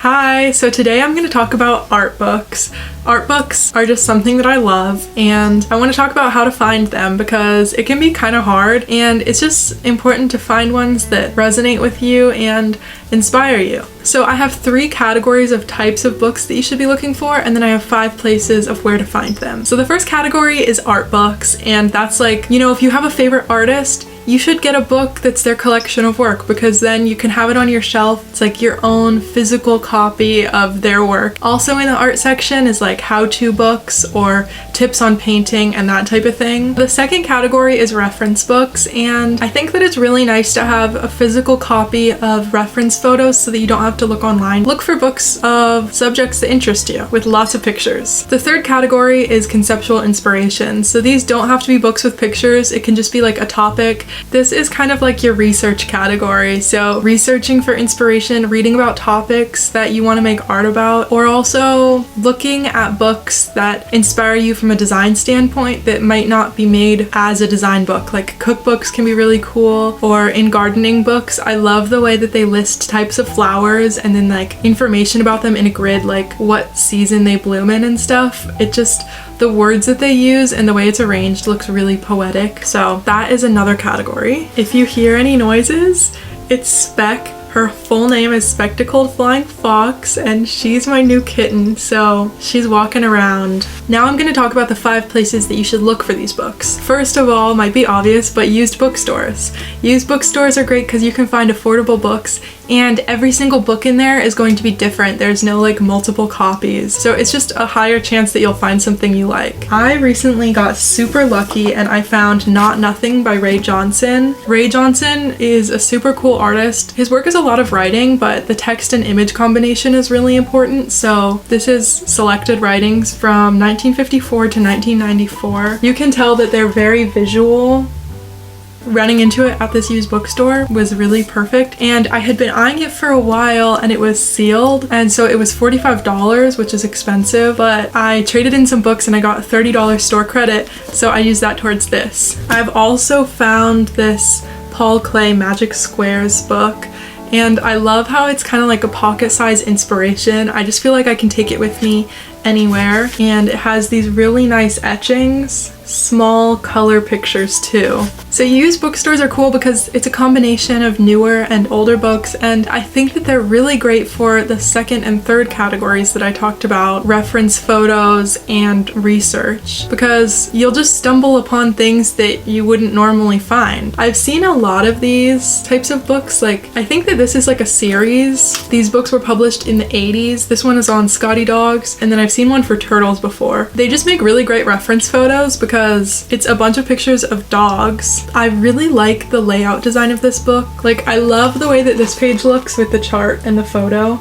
Hi, so today I'm going to talk about art books. Art books are just something that I love, and I want to talk about how to find them because it can be kind of hard, and it's just important to find ones that resonate with you and inspire you. So I have 3 categories of types of books that you should be looking for, and then I have 5 places of where to find them. So the first category is art books, and that's like, if you have a favorite artist, you should get a book that's their collection of work because then you can have it on your shelf. It's like your own physical copy of their work. Also in the art section is like how-to books or tips on painting and that type of thing. The second category is reference books, and I think that it's really nice to have a physical copy of reference photos so that you don't have to look online. Look for books of subjects that interest you with lots of pictures. The third category is conceptual inspiration. So these don't have to be books with pictures. It can just be like a topic. This is kind of like your research category. So researching for inspiration, reading about topics that you want to make art about, or also looking at books that inspire you from a design standpoint that might not be made as a design book. Like cookbooks can be really cool, or in gardening books, I love the way that they list types of flowers and then like information about them in a grid, like what season they bloom in and stuff. The words that they use and the way it's arranged looks really poetic. So that is another category. If you hear any noises, it's Speck. Her full name is Spectacled Flying Fox, and she's my new kitten, so she's walking around. Now I'm going to talk about the 5 places that you should look for these books. First of all, might be obvious, but used bookstores. Used bookstores are great because you can find affordable books, and every single book in there is going to be different. There's no like multiple copies, so it's just a higher chance that you'll find something you like. I recently got super lucky and I found Not Nothing by Ray Johnson. Ray Johnson is a super cool artist. His work is a lot of writing, but the text and image combination is really important. So this is selected writings from 1954 to 1994. You can tell that they're very visual. Running into it at this used bookstore was really perfect, and I had been eyeing it for a while and it was sealed, and so it was $45, which is expensive, but I traded in some books and I got $30 store credit, so I used that towards this. I've also found this Paul Klee Magic Squares book, and I love how it's kind of like a pocket-sized inspiration. I just feel like I can take it with me anywhere, and it has these really nice etchings, small color pictures too. So used bookstores are cool because it's a combination of newer and older books, and I think that they're really great for the second and third categories that I talked about, reference photos and research, because you'll just stumble upon things that you wouldn't normally find. I've seen a lot of these types of books, like I think that this is like a series. These books were published in the 80s. This one is on Scotty Dogs, and then I've seen one for turtles before. They just make really great reference photos because it's a bunch of pictures of dogs. I really like the layout design of this book. Like, I love the way that this page looks with the chart and the photo.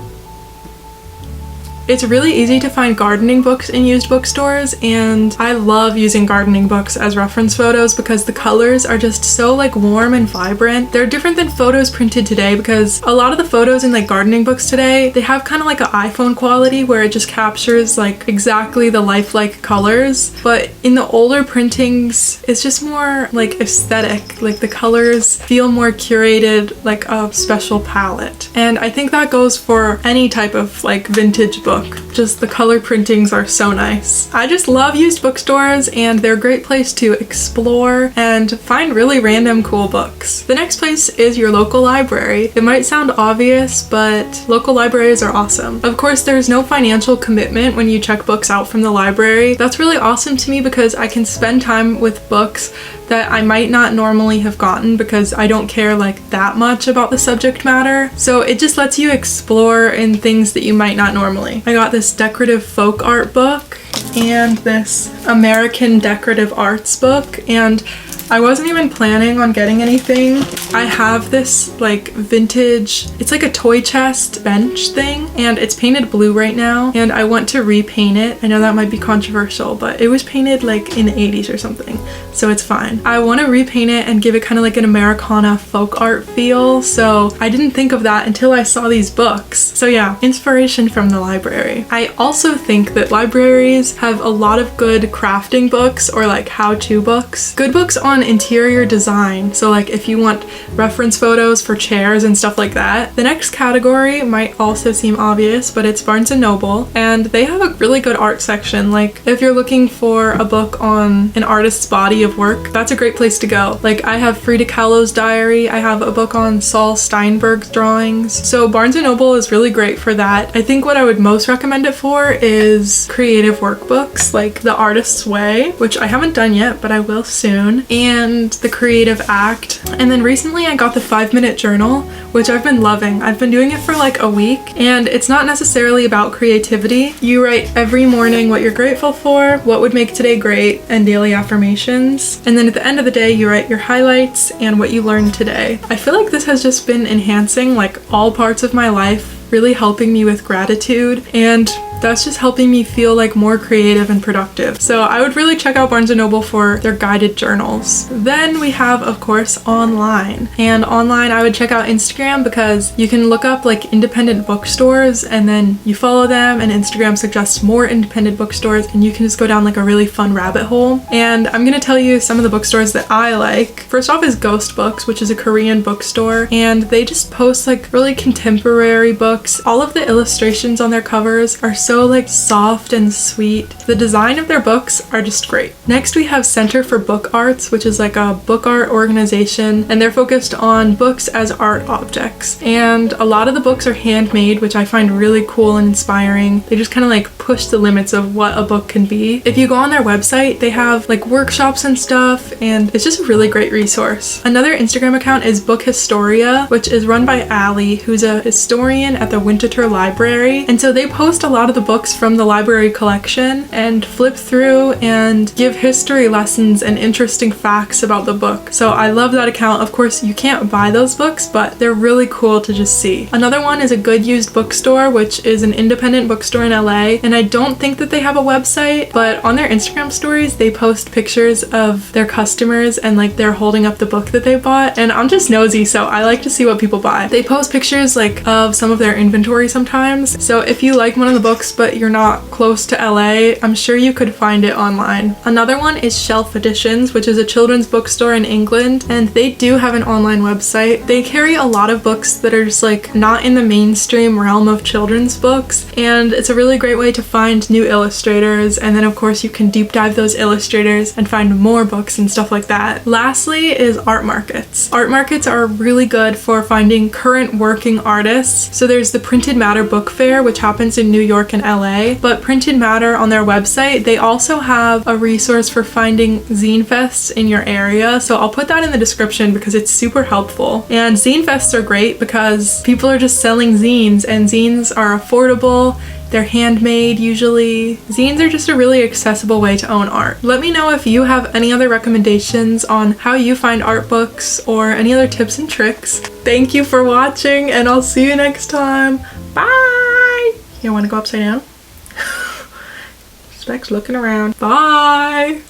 It's really easy to find gardening books in used bookstores, and I love using gardening books as reference photos because the colors are just so like warm and vibrant. They're different than photos printed today because a lot of the photos in like gardening books today, they have kind of like an iPhone quality where it just captures like exactly the lifelike colors, but in the older printings, it's just more like aesthetic. Like the colors feel more curated, like a special palette. And I think that goes for any type of like vintage book. Just the color printings are so nice. I just love used bookstores, and they're a great place to explore and find really random cool books. The next place is your local library. It might sound obvious, but local libraries are awesome. Of course, there's no financial commitment when you check books out from the library. That's really awesome to me because I can spend time with books that I might not normally have gotten because I don't care like that much about the subject matter. So it just lets you explore in things that you might not normally. I got this decorative folk art book and this American decorative arts book, and I wasn't even planning on getting anything. I have this like vintage, it's like a toy chest bench thing, and it's painted blue right now, and I want to repaint it. I know that might be controversial, but it was painted like in the 80s or something, so it's fine. I want to repaint it and give it kind of like an Americana folk art feel, so I didn't think of that until I saw these books. So yeah, inspiration from the library. I also think that libraries have a lot of good crafting books or like how-to books. Good books on on interior design. So like if you want reference photos for chairs and stuff like that. The next category might also seem obvious, but it's Barnes & Noble, and they have a really good art section. Like if you're looking for a book on an artist's body of work, that's a great place to go. Like I have Frida Kahlo's diary, I have a book on Saul Steinberg's drawings. So Barnes & Noble is really great for that. I think what I would most recommend it for is creative workbooks like The Artist's Way, which I haven't done yet, but I will soon, and The Creative Act. And then recently I got the 5-Minute Journal, which I've been loving. I've been doing it for like a week, and it's not necessarily about creativity. You write every morning what you're grateful for, what would make today great, and daily affirmations. And then at the end of the day, you write your highlights and what you learned today. I feel like this has just been enhancing like all parts of my life, really helping me with gratitude, and that's just helping me feel like more creative and productive. So I would really check out Barnes & Noble for their guided journals. Then we have, of course, online. And online I would check out Instagram because you can look up like independent bookstores and then you follow them and Instagram suggests more independent bookstores and you can just go down like a really fun rabbit hole. And I'm gonna tell you some of the bookstores that I like. First off is Ghost Books, which is a Korean bookstore, and they just post like really contemporary books. All of the illustrations on their covers are so like soft and sweet. The design of their books are just great. Next we have Center for Book Arts, which is like a book art organization, and they're focused on books as art objects. And a lot of the books are handmade, which I find really cool and inspiring. They just kind of like push the limits of what a book can be. If you go on their website, they have like workshops and stuff, and it's just a really great resource. Another Instagram account is Book Historia, which is run by Allie, who's a historian at the Winterthur Library. And so they post a lot of the books from the library collection and flip through and give history lessons and interesting facts about the book. So I love that account. Of course, you can't buy those books, but they're really cool to just see. Another one is a Good Used Bookstore, which is an independent bookstore in LA. And I don't think that they have a website, but on their Instagram stories, they post pictures of their customers and like they're holding up the book that they bought. And I'm just nosy, so I like to see what people buy. They post pictures like of some of their inventory sometimes. So if you like one of the books, but you're not close to LA, I'm sure you could find it online. Another one is Shelf Editions, which is a children's bookstore in England, and they do have an online website. They carry a lot of books that are just like not in the mainstream realm of children's books, and it's a really great way to find new illustrators, and then of course you can deep dive those illustrators and find more books and stuff like that. Lastly is art markets. Art markets are really good for finding current working artists. So there's the Printed Matter Book Fair, which happens in New York and LA, but Printed Matter on their website, they also have a resource for finding zine fests in your area. So I'll put that in the description because it's super helpful. And zine fests are great because people are just selling zines, and zines are affordable. They're handmade usually. Zines are just a really accessible way to own art. Let me know if you have any other recommendations on how you find art books or any other tips and tricks. Thank you for watching, and I'll see you next time. Bye! You want to go upside down? Specs looking around. Bye!